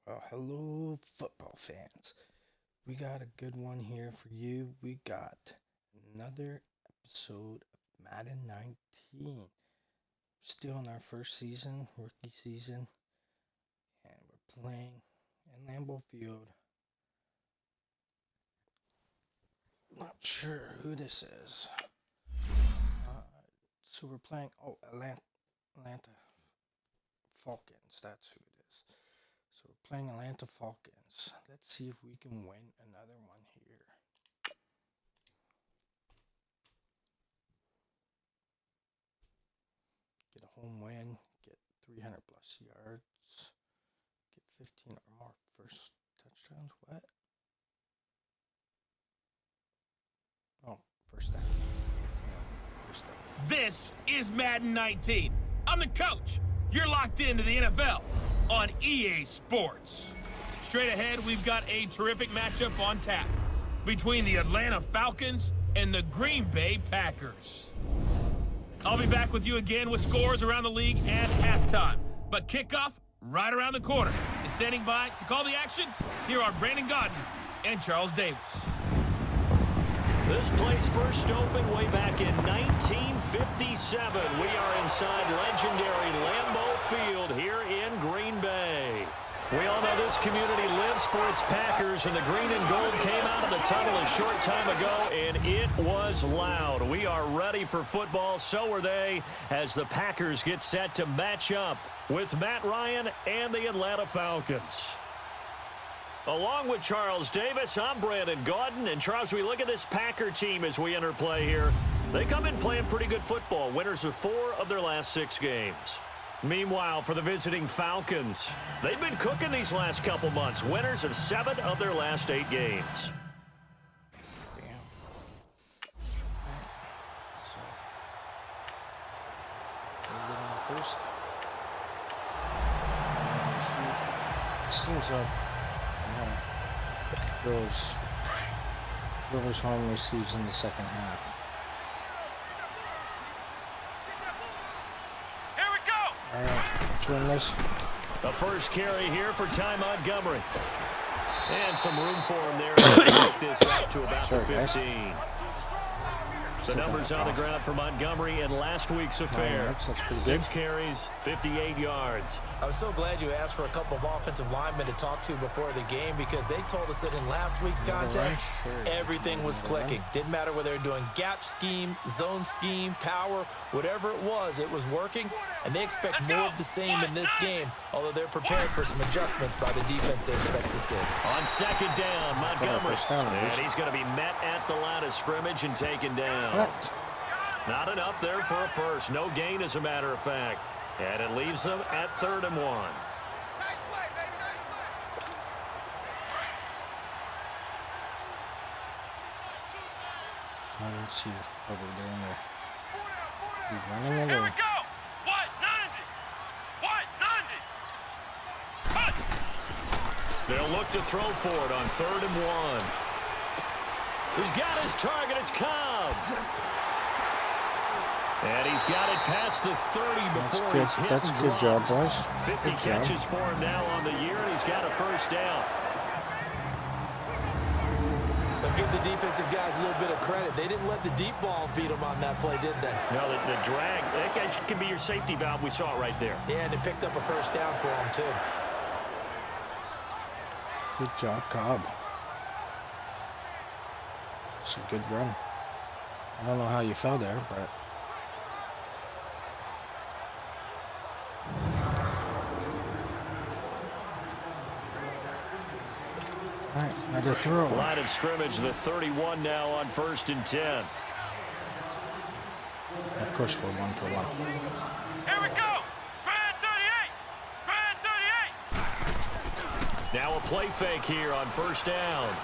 Well, hello, football fans. We got a good one here for you. We got another episode of Madden 19. Still in our first season, rookie season, and we're playing in Lambeau Field. Not sure who this is. So we're playing, Atlanta Falcons. That's who it is. So we're playing Atlanta Falcons. Let's see if we can win another one here. Get a home win, get 300 plus yards, get 15 or more first touchdowns. What? Oh, first down. First down. This is Madden 19. I'm the coach. You're locked into the NFL on EA Sports. Straight ahead, we've got a terrific matchup on tap between the Atlanta Falcons and the Green Bay Packers. I'll be back with you again with scores around the league at halftime. But kickoff right around the corner. And standing by to call the action, here are Brandon Gaudin and Charles Davis. This place first opened way back in 1957. We are inside legendary Lambeau Field here in Green Bay. We all know this community lives for its Packers, and the green and gold came out of the tunnel a short time ago, and it was loud. We are ready for football, so are they, as the Packers get set to match up with Matt Ryan and the Atlanta Falcons. Along with Charles Davis, I'm Brandon Gaudin. And Charles, we look at this Packer team as we enter play here. They come in playing pretty good football. Winners of 4 of their last 6 games. Meanwhile, for the visiting Falcons, they've been cooking these last couple months. Winners of 7 of their last 8 games. Damn. So, we're getting the first. Seems like Bills home receives in the second half. Here we go! Alright, join this. The first carry here for Ty Montgomery. And some room for him there to take this up to about the 15. The numbers on the ground for Montgomery in last week's affair. 6 carries, 58 yards. I was so glad you asked for a couple of offensive linemen to talk to before the game, because they told us that in last week's contest, everything was clicking. Didn't matter whether they were doing gap scheme, zone scheme, power, whatever it was working, and they expect more of the same in this game, although they're prepared for some adjustments by the defense they expect to see. On second down, Montgomery. And he's going to be met at the line of scrimmage and taken down. What? Not enough there for a first. No gain, as a matter of fact. And it leaves them at 3rd and 1. I don't see what we're doing there. He's running it Here we in. go! What? 90! They'll look to throw for it on 3rd and 1. He's got his target. It's Cobb. And he's got it past the 30 before he's hit. That's a good job, boys. 50 catches for him now on the year, and he's got a first down. They'll give the defensive guys a little bit of credit. They didn't let the deep ball beat them on that play, did they? No, the drag, that guy can be your safety valve. We saw it right there. Yeah, and they picked up a first down for them, too. Good job, Cobb. It's a good run. I don't know how you fell there, but... Alright, another throw. Line of scrimmage, the 31 now on 1st and 10. Of course, we're 1 for 1. Here we go! Brand 38! Brand 38! Now a play fake here on 1st down.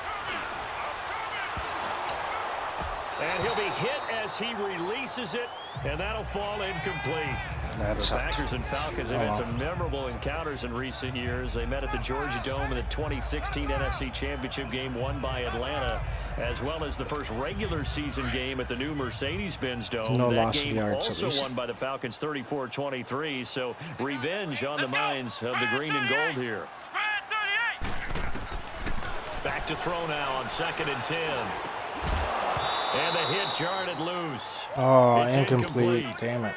And he'll be hit as he releases it, and that'll fall incomplete. The Packers and Falcons have had some memorable encounters in recent years. They met at the Georgia Dome in the 2016 NFC Championship game won by Atlanta, as well as the first regular season game at the new Mercedes-Benz Dome. That game also won by the Falcons 34-23, so revenge on the minds of the green and gold here. Back to throw now on 2nd and 10. And the hit jarred it loose. Oh, It's incomplete. Damn it.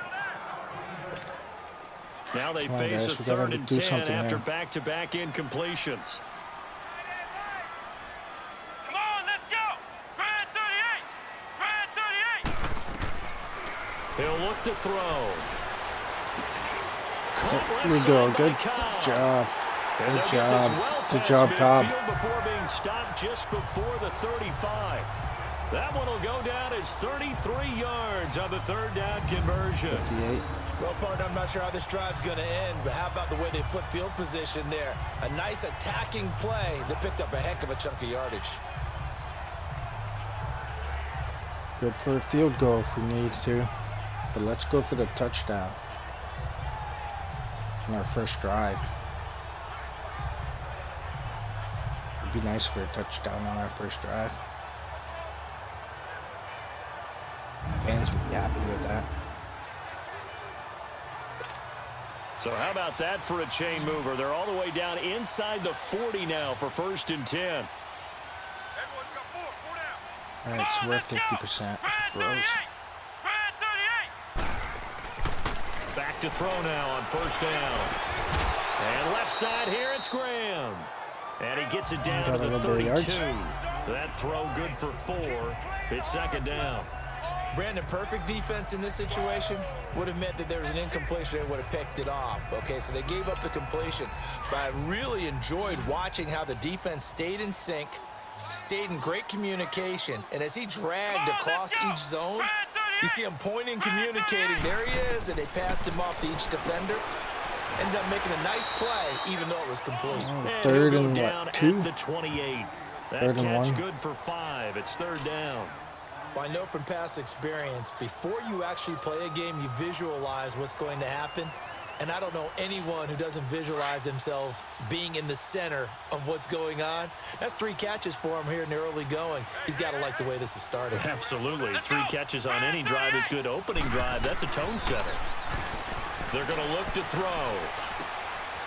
Now they Come on, face guys. a We gotta 3rd and do 10 something after here. back-to-back incompletions. Come on, let's go. Brad 38. Brad 38. He'll look to throw. Here we go. Good job. Good job. Good job, Cobb. Before being stopped just before the 35. That one will go down as 33 yards on the 3rd down conversion. 58. Well, partner, I'm not sure how this drive's going to end, but how about the way they flip field position there? A nice attacking play that picked up a heck of a chunk of yardage. Good for a field goal if we need to. But let's go for the touchdown on our first drive. It'd be nice for a touchdown on our first drive. Fans would be happy with that. So how about that for a chain mover? They're all the way down inside the 40 now for 1st and 10. Everyone's got 4 down. Alright, so we're at 50%. Gross. Brad 38. Back to throw now on 1st down. And left side here, it's Graham. And he gets it down to the 32. That throw good for 4. It's 2nd down. Brandon, perfect defense in this situation would have meant that there was an incompletion and would have picked it off. Okay, so they gave up the completion. But I really enjoyed watching how the defense stayed in sync, stayed in great communication, and as he dragged across each zone, you see him pointing, communicating. There he is, and they passed him off to each defender. Ended up making a nice play, even though it was complete. And 3rd he'll go and down what, 2? at the 28. That 3rd and catch 1. good for 5. It's 3rd down. Well, I know from past experience, before you actually play a game, you visualize what's going to happen. And I don't know anyone who doesn't visualize themselves being in the center of what's going on. That's 3 catches for him here in the early going. He's got to like the way this is starting. Absolutely. 3 catches on any drive is good. Opening drive, that's a tone setter. They're going to look to throw.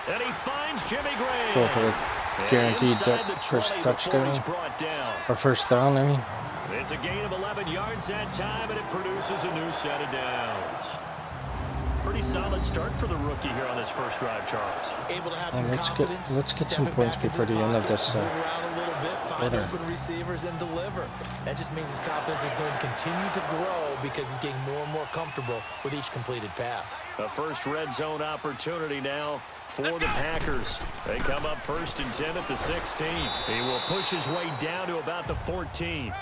And he finds Jimmy Graham. Go for it. Guaranteed that first touchdown. Brought down. Or first down, I mean. It's a gain of 11 yards that time, and it produces a new set of downs. Pretty solid start for the rookie here on this first drive, Charles. Able to have some let's confidence. get some points before the end of this move around a little bit, find quarter. open receivers, and deliver. That just means his confidence is going to continue to grow because he's getting more and more comfortable with each completed pass. A first red zone opportunity now for the Packers. They come up 1st and 10 at the 16. He will push his way down to about the 14.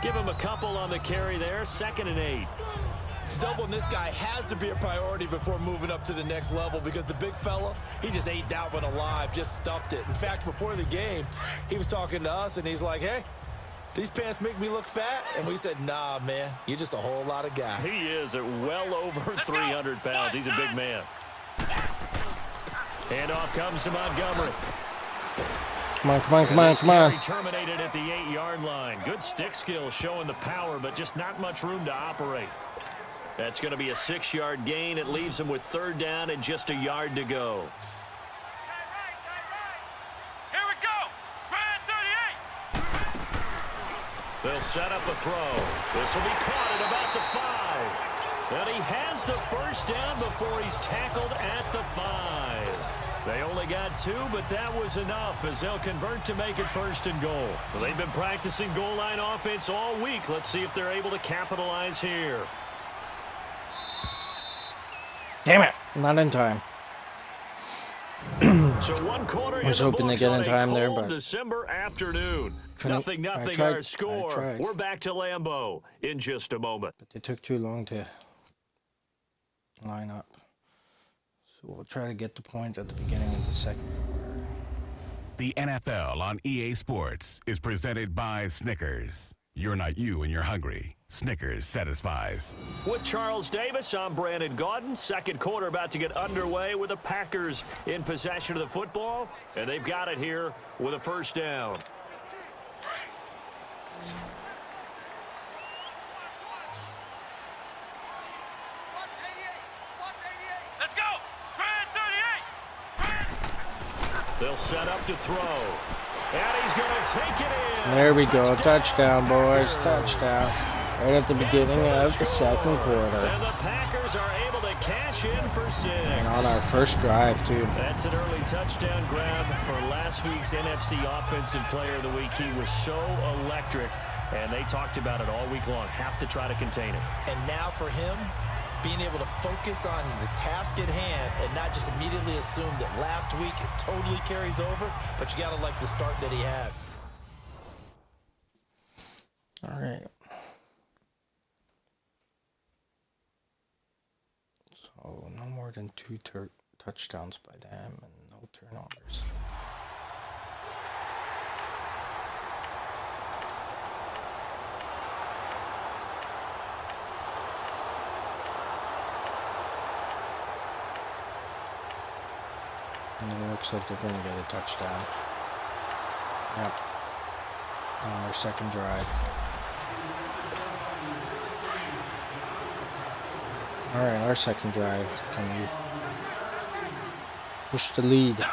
Give him a couple on the carry there. 2nd and 8. Doubling this guy has to be a priority before moving up to the next level because the big fella, he just ate that one alive, just stuffed it. In fact, before the game, he was talking to us, and he's like, hey, these pants make me look fat? And we said, nah, man, you're just a whole lot of guy. He is at well over 300 pounds. He's a big man. Handoff comes to Montgomery. Come on, come on, come on, come on. Terminated at the 8-yard line. Good stick skill showing the power, but just not much room to operate. That's going to be a 6-yard gain. It leaves him with 3rd down and just a yard to go. Here we go. Brad 38. They'll set up a throw. This will be caught at about the 5. And he has the first down before he's tackled at the 5. They only got 2, but that was enough as they'll convert to make it 1st and goal. Well, they've been practicing goal line offense all week. Let's see if they're able to capitalize here. Damn it, not in time. So 1 quarter I was hoping to get in time there, but December afternoon. couldn't. Nothing our score. We're back to Lambeau in just a moment. But they took too long to line up. So we'll try to get the point at the beginning of the second. The NFL on EA Sports is presented by Snickers. You're not you when you're hungry. Snickers satisfies. With Charles Davis, I'm Brandon Gaudin. Second quarter about to get underway with the Packers in possession of the football. And they've got it here with a first down. Let's go. Brad 38. They'll set up to throw. And he's going to take it in. There we go. Touchdown, boys. Touchdown. Right at the beginning of the second quarter. And the Packers are able to cash in for 6. And on our first drive, too. That's an early touchdown grab for last week's NFC Offensive Player of the Week. He was so electric, and they talked about it all week long. Have to try to contain it. And now for him, being able to focus on the task at hand and not just immediately assume that last week it totally carries over, but you got to like the start that he has. All right. So no more than 2 touchdowns by them and no turnovers. And it looks like they're going to get a touchdown. Yep. On their second drive. Alright, our second drive. Can we push the lead?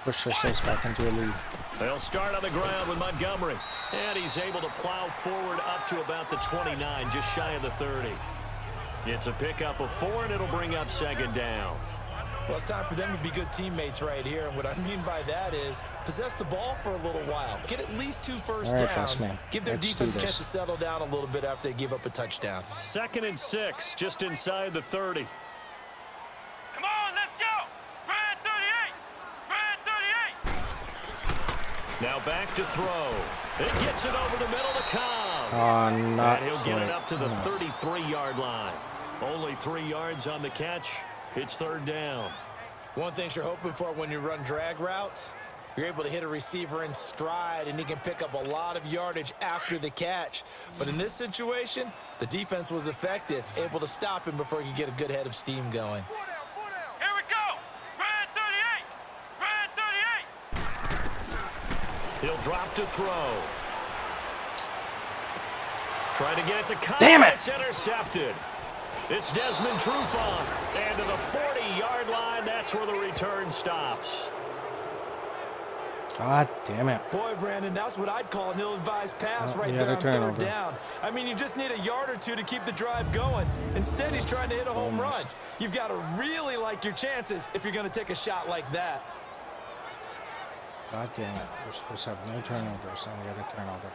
Push ourselves back into a lead. They'll start on the ground with Montgomery. And he's able to plow forward up to about the 29, just shy of the 30. It's a pickup of 4, and it'll bring up second down. Well, it's time for them to be good teammates right here. And what I mean by that is possess the ball for a little while. Get at least 2 first downs. Give their defense a chance to settle down a little bit after they give up a touchdown. 2nd and 6, just inside the 30. Come on, let's go! Red 38! Red 38! Now back to throw. It gets it over the middle to Cobb. Oh, not And he'll get it up to the enough. 33-yard line. Only 3 yards on the catch. It's 3rd down. One thing you're hoping for when you run drag routes, you're able to hit a receiver in stride, and he can pick up a lot of yardage after the catch. But in this situation, the defense was effective, able to stop him before he could get a good head of steam going. Here we go! Red 38! Red 38! He'll drop to throw. Trying to get it to Cobb. Damn it! It's intercepted. It's Desmond Trufant. And to the 40-yard line, that's where the return stops. God damn it. Boy, Brandon, that's what I'd call an ill-advised pass right there on turnover. 3rd down. I mean, you just need a yard or 2 to keep the drive going. Instead, he's trying to hit a home run. You've got to really like your chances if you're going to take a shot like that. God damn it. We're supposed to have no turnovers, and we got a turnover.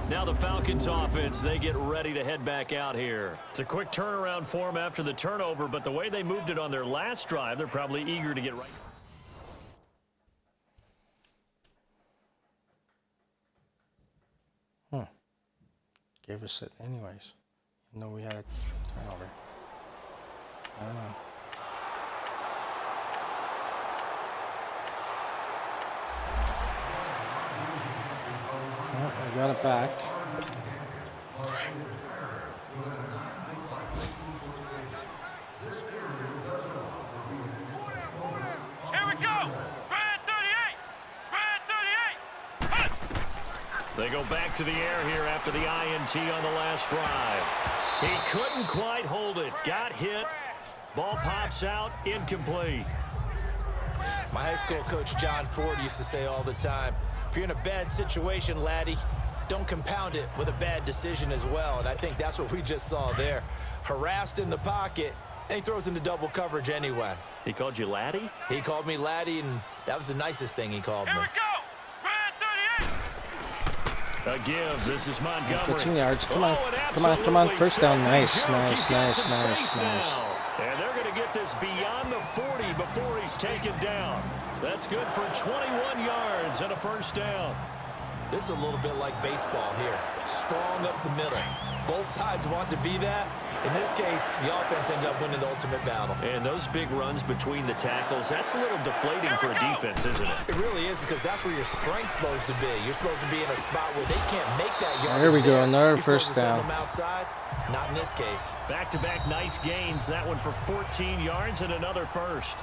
Now the Falcons offense, they get ready to head back out here. It's a quick turnaround for them after the turnover, but the way they moved it on their last drive, they're probably eager to get right. Gave us it anyways. Even though we had a turnover. I don't know. Oh, I got it back. Here we go! Red 38! Red 38! They go back to the air here after the INT on the last drive. He couldn't quite hold it. Got hit. Ball pops out. Incomplete. My high school coach, John Ford, used to say all the time, if you're in a bad situation, laddie, don't compound it with a bad decision as well. And I think that's what we just saw there. Harassed in the pocket, and he throws into double coverage anyway. He called you laddie? He called me laddie, and that was the nicest thing he called me. Here we go! Red 38! A give. This is Montgomery. 15 yards. Come on. Oh, Come on. Come on. absolutely First down. filthy Nice. juke. Nice. He's got Nice. some Nice. space Nice. now. And they're going to get this beyond the 40 before he's taken down. That's good for 21 yards and a first down. This is a little bit like baseball here. Strong up the middle. Both sides want to be that. In this case, the offense ended up winning the ultimate battle. And those big runs between the tackles, that's a little deflating for a defense, isn't it? It really is, because that's where your strength's supposed to be. You're supposed to be in a spot where they can't make that yardage. There we go, another You're supposed first to send down. them outside. Not in this case. Back-to-back nice gains. That one for 14 yards and another first.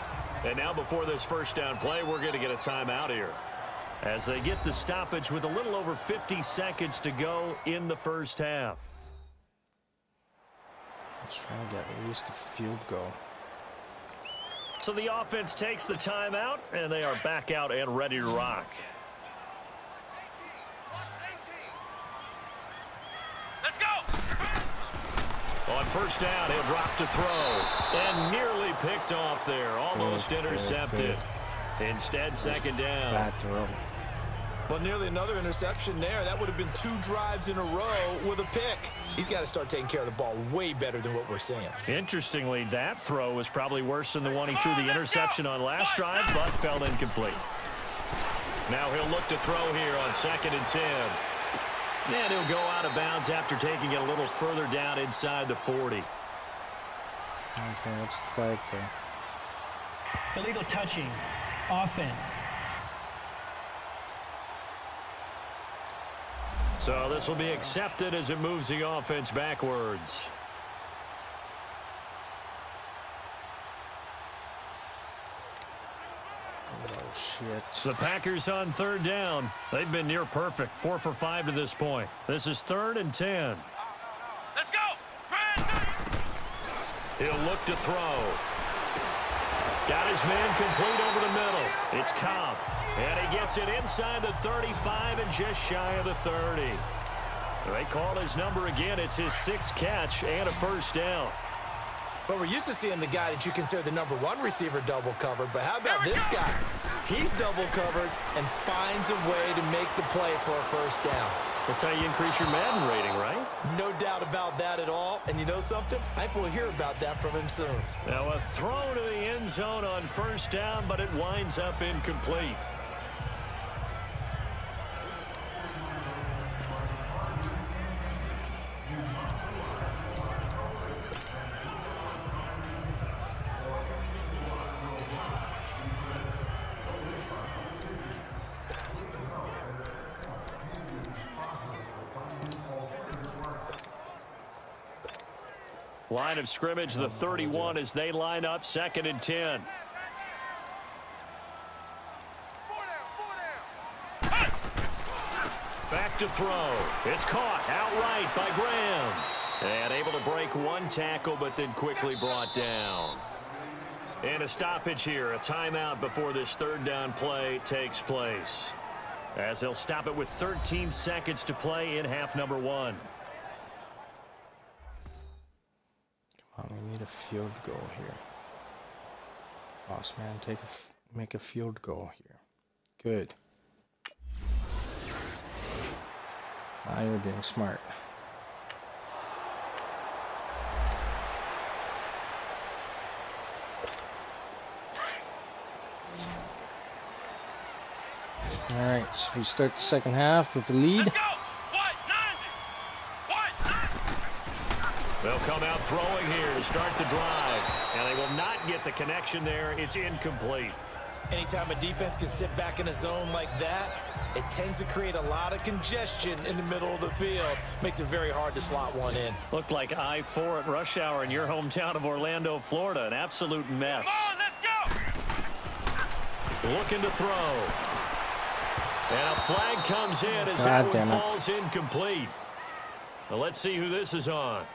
And now before this first down play, we're going to get a timeout here, as they get the stoppage with a little over 50 seconds to go in the first half. Let's try to get at least a field goal. So the offense takes the timeout, and they are back out and ready to rock. Let's go! On first down, he'll drop to throw. And nearly picked off there. Almost intercepted. Instead, second down. Bad throw. Well, nearly another interception there. That would have been 2 drives in a row with a pick. He's got to start taking care of the ball way better than what we're seeing. Interestingly, that throw was probably worse than the one he threw the interception on last drive, but fell incomplete. Now he'll look to throw here on 2nd and 10. And he'll go out of bounds after taking it a little further down inside the 40. Okay, what's the flag for? Illegal touching. Offense. So this will be accepted as it moves the offense backwards. Oh, shit. The Packers on 3rd down. They've been near perfect. 4 for 5 to this point. This is 3rd and 10. Let's go! He'll look to throw. Got his man complete over the middle. It's Cobb. And he gets it inside the 35 and just shy of the 30. They call his number again. It's his 6th catch and a first down. But we're used to seeing the guy that you consider the #1 receiver double covered. But how about this guy? He's double covered and finds a way to make the play for a first down. That's how you increase your Madden rating, right? No doubt about that at all. And you know something? I think we'll hear about that from him soon. Now a throw to the end zone on first down, but it winds up incomplete. Line of scrimmage, the 31 as they line up 2nd and 10. Back to throw. It's caught outright by Graham. And able to break 1 tackle, but then quickly brought down. And a stoppage here, a timeout before this 3rd down play takes place. As they'll stop it with 13 seconds to play in half number 1. We need a field goal here. Boss man, make a field goal here. Good. Now you're being smart. All right, so we start the second half with the lead. They'll come out throwing here to start the drive. And they will not get the connection there. It's incomplete. Anytime a defense can sit back in a zone like that, it tends to create a lot of congestion in the middle of the field. Makes it very hard to slot one in. Looked like I-4 at rush hour in your hometown of Orlando, Florida. An absolute mess. Come on, let's go! Looking to throw. And a flag comes in as God that damn one it. falls incomplete. Well, let's see who this is on.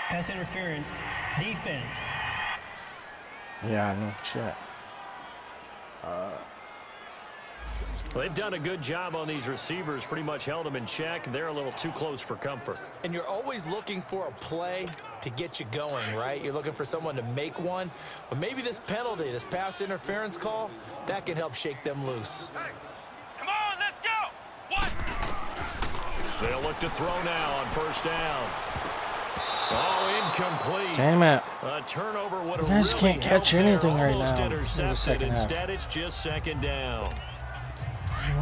Pass interference. Defense. Yeah, no shit. They've done a good job on these receivers. Pretty much held them in check. They're a little too close for comfort. And you're always looking for a play to get you going, right? You're looking for someone to make one. But maybe this penalty, this pass interference call, that can help shake them loose. Hey, come on, let's go! What? They'll look to throw now on first down. Oh, incomplete. Damn it. A turnover would have You guys really can't catch helped there. anything right Almost now in the intercepted. second half. Instead, it's just second down.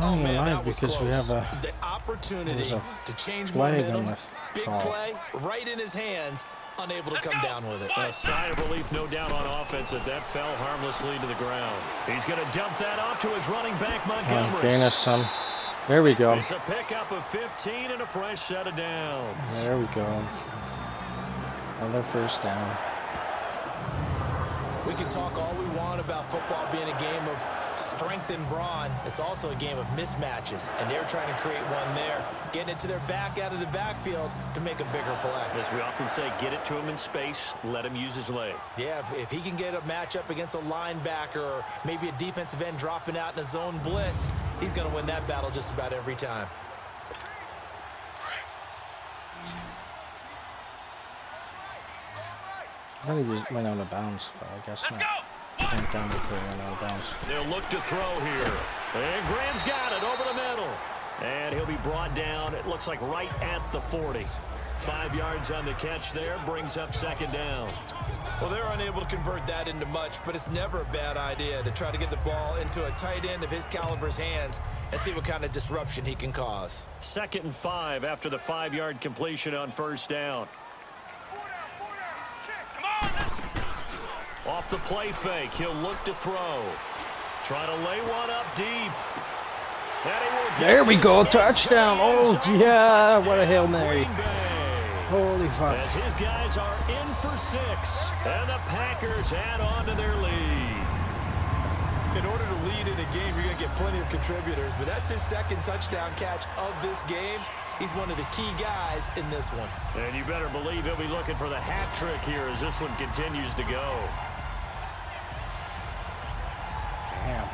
Oh Man, man, that was because close. we have the there's opportunity a to change flag on momentum. the Big call. play right in his hands, unable to come down with it. A sigh of relief, no doubt, on offense that fell harmlessly to the ground. He's going to dump that off to his running back, Montgomery. gain us some. There we go. It's a pickup of 15 and a fresh set of downs. There we go. Another first down. We can talk all we want about football being a game of strength and brawn. It's also a game of mismatches, and they're trying to create one there, getting it to their back out of the backfield to make a bigger play. As we often say, get it to him in space, let him use his leg. Yeah, if he can get a matchup against a linebacker or maybe a defensive end dropping out in a zone blitz, he's going to win that battle just about every time. I thought he just went out of bounds, but I guess not. Went down before he went out of bounds. They'll look to throw here. And Graham's got it over the middle. And he'll be brought down, it looks like right at the 40. 5 yards on the catch there, brings up second down. Well, they're unable to convert that into much, but it's never a bad idea to try to get the ball into a tight end of his caliber's hands and see what kind of disruption he can cause. 2nd and 5 after the 5-yard completion on first down. Off the play fake, he'll look to throw. Try to lay one up deep. There we go, touchdown. Oh, yeah, what a Hail Mary. Holy fuck. As his guys are in for 6, and the Packers add on to their lead. In order to lead in a game, you're going to get plenty of contributors, but that's his 2nd touchdown catch of this game. He's one of the key guys in this one. And you better believe he'll be looking for the hat trick here as this one continues to go. Damn.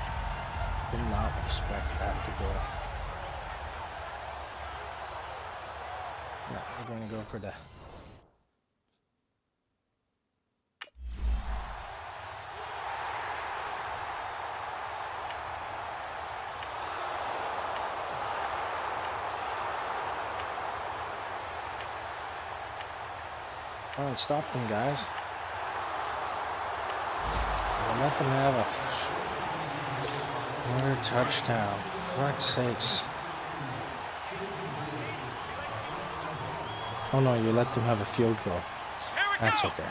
Did not expect that to go. Yeah, we're going to go for the... All right, stop them, guys. Let them have another touchdown. For fuck's sakes. Oh no, you let them have a field goal. That's okay.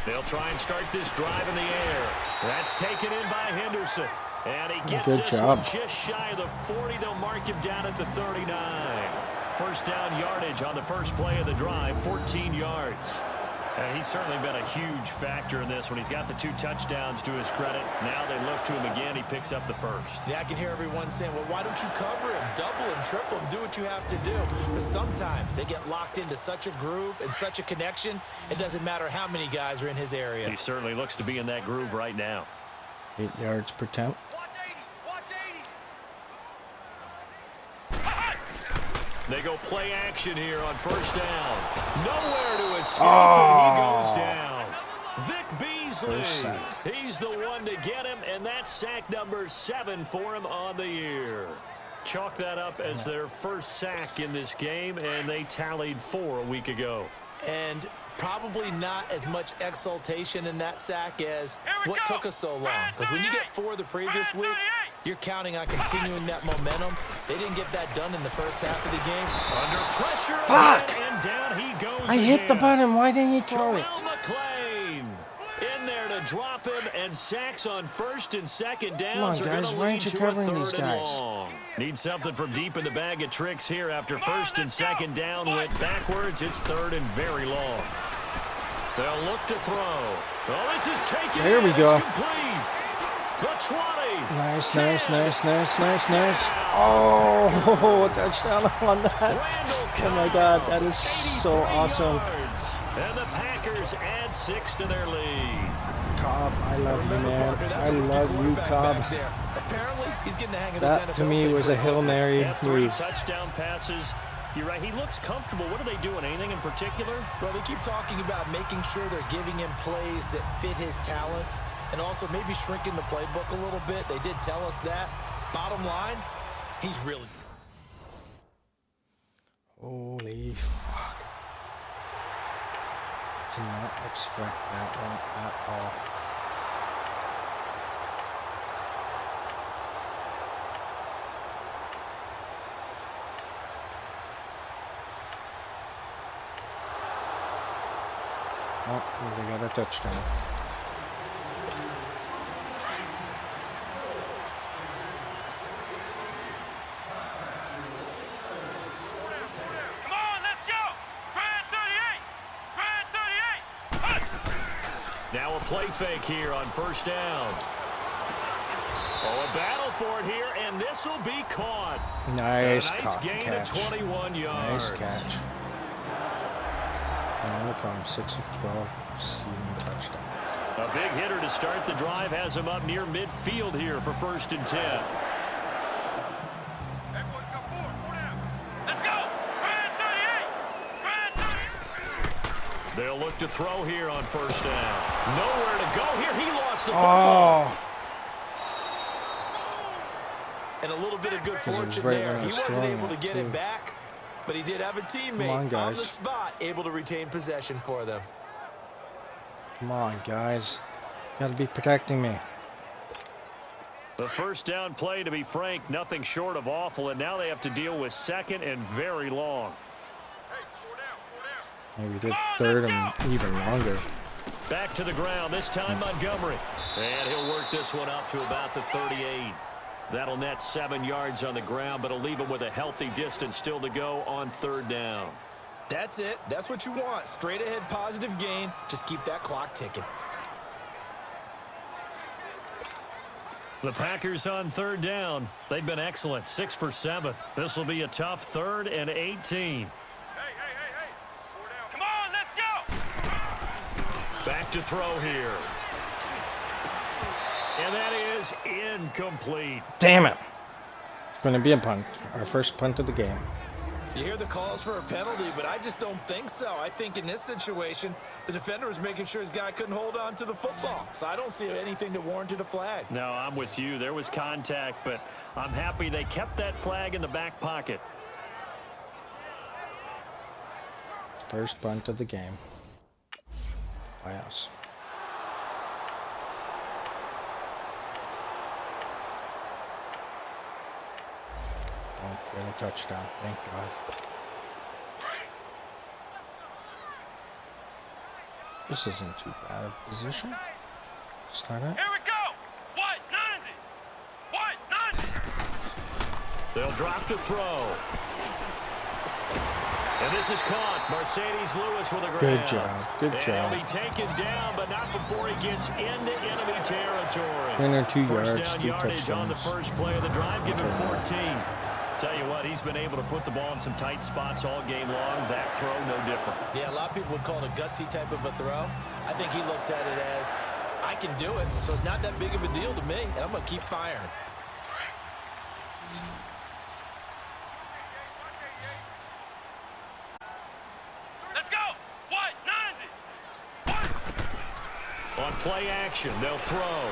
They'll try and start this drive in the air. That's taken in by Henderson. And he gets Good this job. one just shy of the 40. They'll mark him down at the 39. First down yardage on the first play of the drive, 14 yards. And he's certainly been a huge factor in this when he's got the 2 touchdowns to his credit. Now they look to him again. He picks up the first. Yeah, I can hear everyone saying, well, why don't you cover him, double him, triple him, do what you have to do. But sometimes they get locked into such a groove and such a connection, it doesn't matter how many guys are in his area. He certainly looks to be in that groove right now. 8 yards per attempt. They go play action here on first down. Nowhere to escape, and he goes down. Vic Beasley, he's the one to get him, and that's sack number 7 for him on the year. Chalk that up as their first sack in this game, and they tallied 4 a week ago. And probably not as much exultation in that sack as what took us so long. Because when you get 4 the previous week, you're counting on continuing that momentum. They didn't get that done in the first half of the game. Under pressure, Fuck! and down he goes I hit the button. Why didn't you throw it? Terrell McClain in there to drop him, and sacks on first and second downs. Come on, are guys. gonna Why lead aren't you to a covering these 3rd and guys? long. Need something from deep in the bag of tricks here after first and second down went backwards. It's 3rd and very long. They'll look to throw. Oh, this is taken. There we in. go. It's complete. The 20. Nice, nice, nice, nice, nice, nice. Oh, touchdown on that. Oh my God, that is so awesome. And the Packers add 6 to their lead. Cobb, I love you, man. That's I a rookie love you, quarterback Cobb. back there. Apparently, he's getting the hang of this That to NFL me thing was a pretty Hail quickly. Mary Have 3 move. touchdown passes. You're right. He looks comfortable. What are they doing? Anything in particular? Well, they keep talking about making sure they're giving him plays that fit his talents and also maybe shrinking the playbook a little bit. They did tell us that. Bottom line, he's really good. Holy fuck. Did not expect that one at all. Oh, they got a touchdown. Now a play fake here on first down. Oh, a battle for it here, and this will be caught. Nice, A nice gain catch. of 21 yards. Nice catch. And look on 6 of 12, receiving touchdown. A big hitter to start the drive has him up near midfield here for 1st and 10. They'll look to throw here on 1st down. Nowhere to go here. He lost the football. Oh, And a little bit of good was fortune right there. when I He was wasn't throwing able to it, get too. it back, but he did have a teammate on, on guys. the spot, able to retain possession for them. come on, guys. Gotta be protecting me. The 1st down play, to be frank, nothing short of awful, and now they have to deal with 2nd and very long. Maybe the 3rd and even longer. Back to the ground, this time Montgomery. And he'll work this one up to about the 38. That'll net 7 yards on the ground, but it'll leave him with a healthy distance still to go on 3rd down. That's it. That's what you want. Straight ahead positive gain. Just keep that clock ticking. The Packers on 3rd down. They've been excellent, 6 for 7. This will be a tough 3rd and 18. Come on, let's go! Back to throw here. And that is incomplete. Damn it. It's going to be a punt. Our first punt of the game. You hear the calls for a penalty, but I just don't think so. I think in this situation, the defender was making sure his guy couldn't hold on to the football. So I don't see anything that warranted a flag. No, I'm with you. There was contact, but I'm happy they kept that flag in the back pocket. First punt of the game. By us. Don't get a touchdown, thank God. This isn't too bad of a position. Start it. Here we go! What? 90! What? 90! They'll drop to throw. And this is caught. Mercedes Lewis with a grab. Good job. Good and job. he'll be taken down, but not before he gets into enemy territory. Win or 2 First yards, down 2 yardage on the touchdowns. first play of the drive, give him 14. Tell you what, he's been able to put the ball in some tight spots all game long. That throw, no different. Yeah, a lot of people would call it a gutsy type of a throw. I think he looks at it as, I can do it, so it's not that big of a deal to me, and I'm going to keep firing. Let's go! What? 90! What? On play action, they'll throw.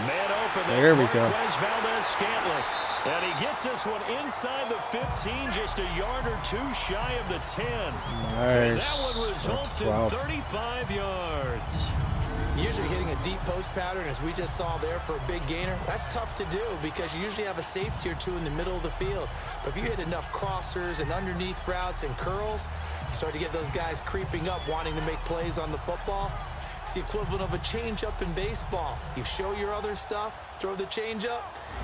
Man open. There we go. Marquez Valdez-Scantling. And he gets this one inside the 15, just a yard or two shy of the 10. And that Nice. one results in 12. 35 yards. Usually hitting a deep post pattern, as we just saw there for a big gainer, that's tough to do because you usually have a safety or two in the middle of the field. But if you hit enough crossers and underneath routes and curls, you start to get those guys creeping up, wanting to make plays on the football. It's the equivalent of a changeup in baseball. You show your other stuff, throw the changeup,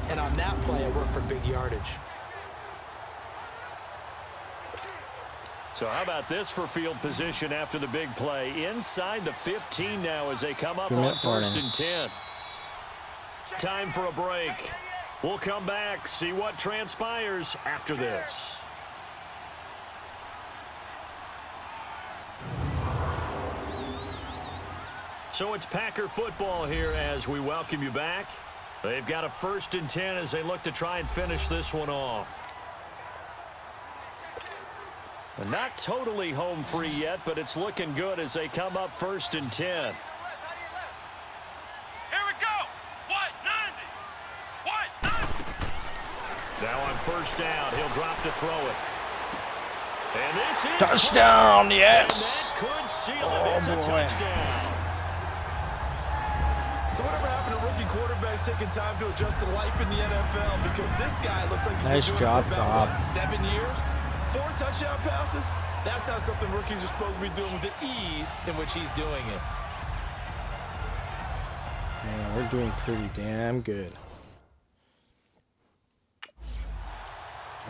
and on that play, it worked for big yardage. So how about this for field position after the big play? Inside the 15 now as they come up on 1st and 10. Time for a break. We'll come back, see what transpires after this. So it's Packer football here as we welcome you back. They've got a 1st and 10 as they look to try and finish this one off. They're not totally home free yet, but it's looking good as they come up 1st and 10. Here we go! What? 90! What? 90! Now on 1st down, he'll drop to throw it. And this is Touchdown, caught. yes! And that could seal it. Oh, It's a boy. touchdown. So whatever happened to rookie quarterbacks taking time to adjust to life in the NFL? Because this guy looks like he's Nice been doing job, it for about, Cobb. 7 years? 4 touchdown passes? That's not something rookies are supposed to be doing with the ease in which he's doing it. Man, we're doing pretty damn good.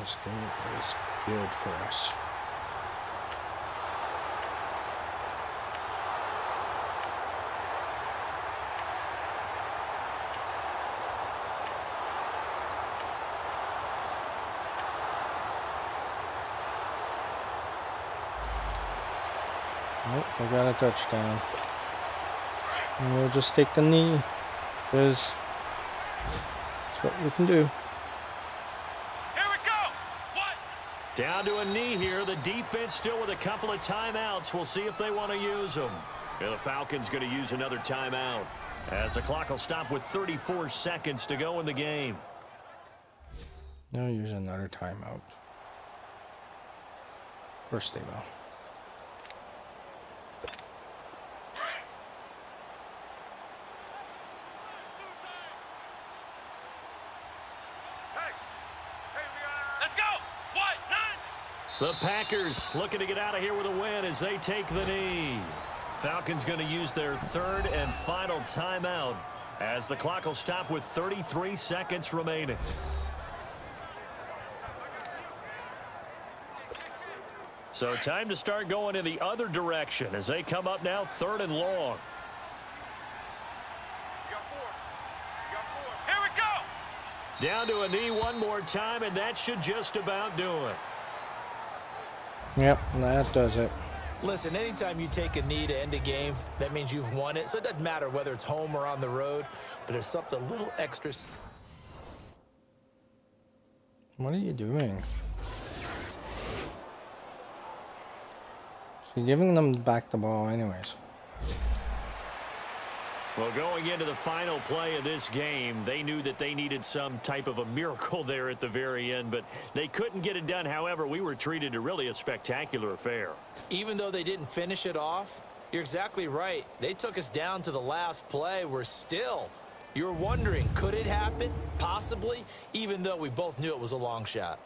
This game is good for us. Nope, they got a touchdown. And we'll just take the knee, because that's what we can do. Here we go. What? Down to a knee here. The defense still with a couple of timeouts. We'll see if they want to use them. And the Falcons going to use another timeout, as the clock will stop with 34 seconds to go in the game. They'll use another timeout. First they will. Let's go. What? Nine. The Packers looking to get out of here with a win as they take the knee. Falcons going to use their third and final timeout, as the clock will stop with 33 seconds remaining. So time to start going in the other direction as they come up now 3rd and long. Here we go. Down to a knee one more time, and that should just about do it. Yep, that does it. Listen, anytime you take a knee to end a game, that means you've won it. So it doesn't matter whether it's home or on the road, but there's something a little extra. What are you doing? So you're giving them back the ball anyways. Well, going into the final play of this game, they knew that they needed some type of a miracle there at the very end, but they couldn't get it done. However, we were treated to really a spectacular affair. Even though they didn't finish it off, you're exactly right. They took us down to the last play. We're still, you're wondering, could it happen? Possibly, even though we both knew it was a long shot.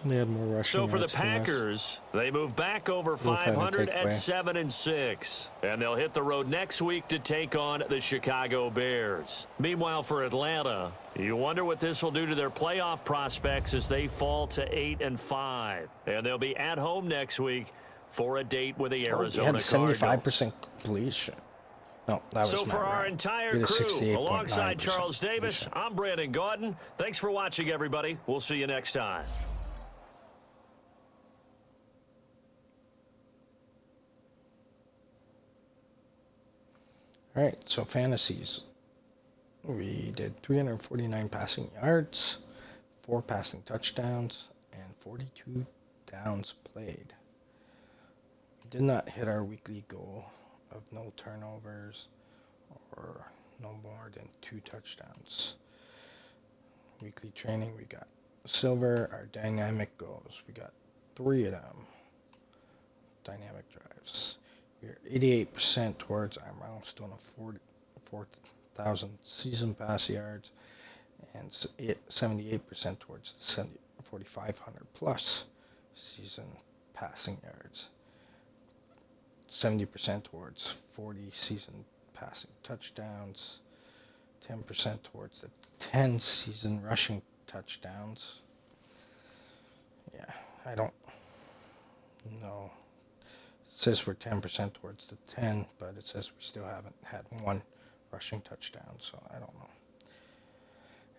They had more rushing. So for the yards than us. Packers, they move back over 500 at 7-6, and they'll hit the road next week to take on the Chicago Bears. Meanwhile, for Atlanta, you wonder what this will do to their playoff prospects as they fall to 8-5, and they'll be at home next week for a date with the Arizona He had Cardinals. 75% completion. No, that was So not for our right. entire He had a crew, 68.9% alongside Charles Davis, completion. I'm Brandon Gaudin. Thanks for watching, everybody. We'll see you next time. All right, so fantasies. We did 349 passing yards, 4 passing touchdowns, and 42 downs played. We did not hit our weekly goal of no turnovers or no more than 2 touchdowns. Weekly training, we got silver, our dynamic goals. We got 3 of them. Dynamic drives. We're 88% towards our milestone of 4,000 season pass yards, and 78% towards the 4,500 plus season passing yards. 70% towards 40 season passing touchdowns. 10% towards the 10 season rushing touchdowns. Yeah, I don't know. It says we're 10% towards the 10, but it says we still haven't had 1 rushing touchdown, so I don't know.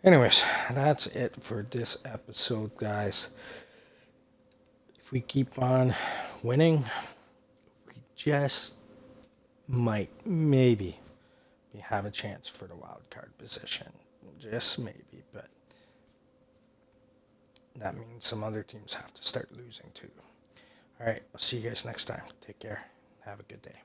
Anyways, that's it for this episode, guys. If we keep on winning, we just might, maybe, have a chance for the wild card position. Just maybe, but that means some other teams have to start losing too. All right, I'll see you guys next time. Take care. Have a good day.